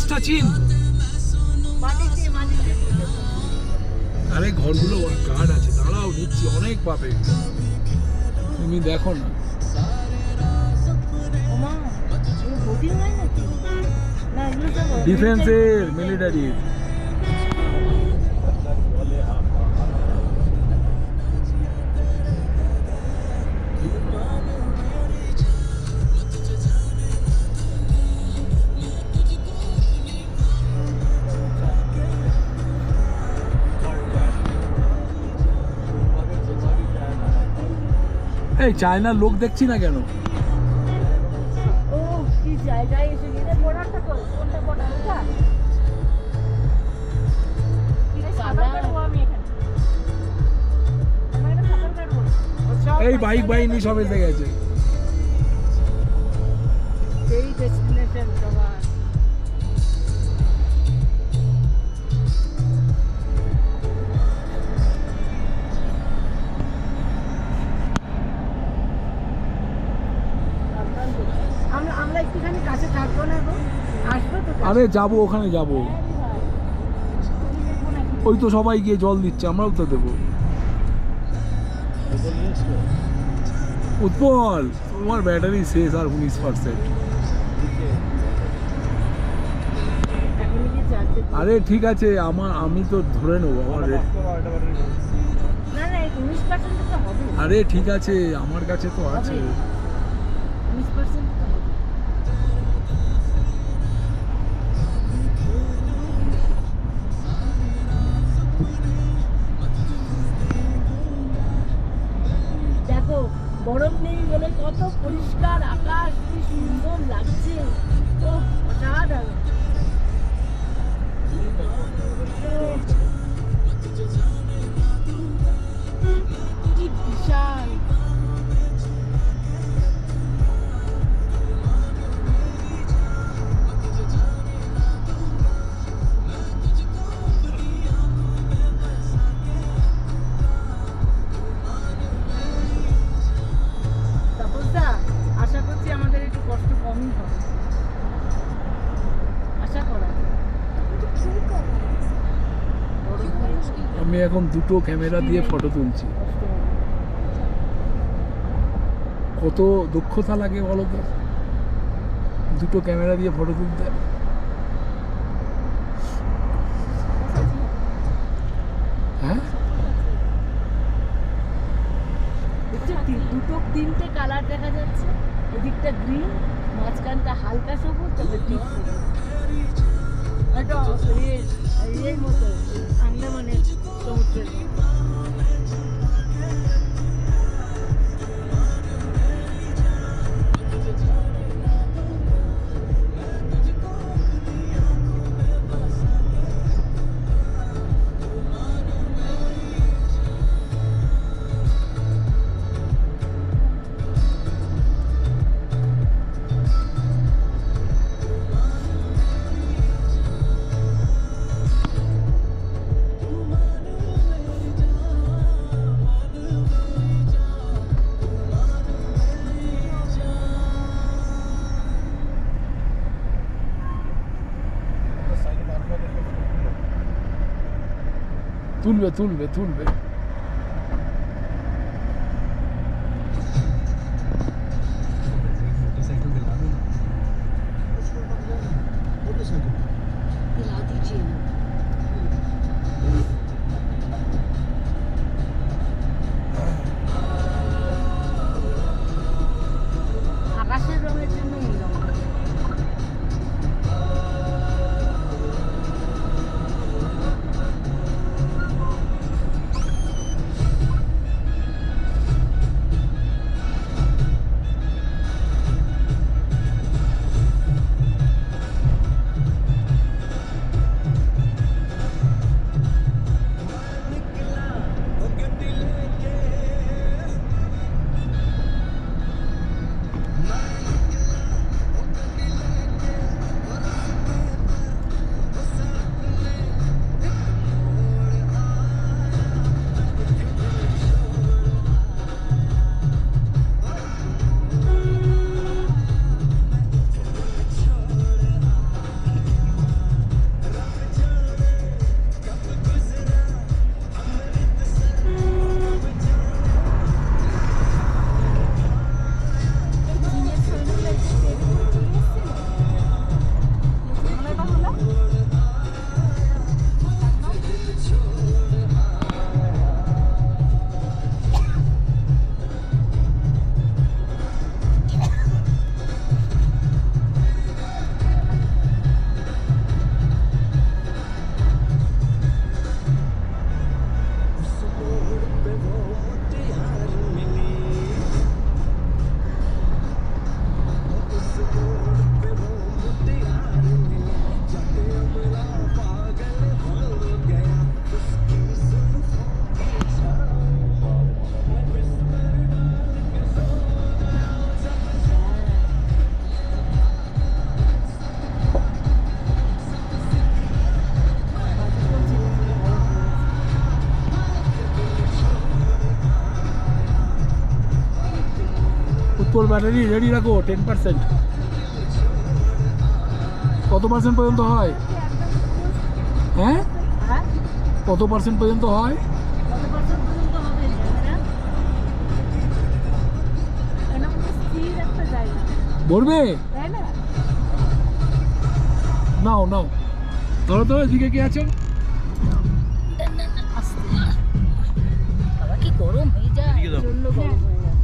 গাছটা চিন। আরে ঘরগুলো গার্ড আছে, দাঁড়াও নিচ্ছি, অনেক পাবে, তুমি দেখো না। ডিফেন্সের, মিলিটারির। এই চায়নার লোক দেখছি না কেন? ও কি জায়গায় এসে গেলে বর্ডারটা তো কোনটা বর্ডার এটা? এই বাইক বাহিনী সব এসে গেছে। এই ডেস্টিনেশন সবার। আমরা একটুখানি কাছে থাকবো না গো, আসবো তো। আরে যাবো, ওখানে যাবো, ওই তো সবাই গিয়ে জল দিচ্ছে, আমরাও তো দেবো। উৎপল, তোমার ব্যাটারি শেষ আর 19%। আরে ঠিক আছে, আমি তো ধরে নেবো আমার। না না 19% তো হবে। আরে ঠিক আছে, আমার কাছে তো আছে। 19% তো হবে। দেখো বরফ নেই বলে কত পরিষ্কার আকাশ, কি সুন্দর লাগছে। ও অসাধারণ। কি বিশাল। তাপসদা, আশা করছি আমাদের একটু কষ্ট কমই হবে, আশা করা যায়। আমি এখন দুটো ক্যামেরা দিয়ে ফটো তুলছি। কষ্ট হবে। কত দক্ষতা লাগে বলো তো দুটো ক্যামেরা দিয়ে ফটো তুলতে। হ্যাঁ, দেখছো দুটো তিনটে কালার দেখা যাচ্ছে, এদিকটা গ্রিন, মাঝখানটা হালকা সবুজ, তারপরে ডিপ সবুজ। এটা এই মতো আন্দামানের সমুদ্রের মতো। তুলবে তুলবে তুলবে। আকাশের রঙের জন্য এই রঙ। ব্যাটারি রেডি রাখো 10%। কত পার্সেন্ট পর্যন্ত হয়? হ্যাঁ, হ্যাঁ কত পার্সেন্ট পর্যন্ত হয়? কত পার্সেন্ট পর্যন্ত হবে ক্যামেরা? এটা মধ্যে স্থির একটা জায়গা, ভরবে? তাই না? নাও নাও, ধরো তো, এদিকে কে আছো? আস্তে বাবা, কি গরম হয়ে যায়, এদিকে দাও। প্রচন্ড গরম হয়ে যায়।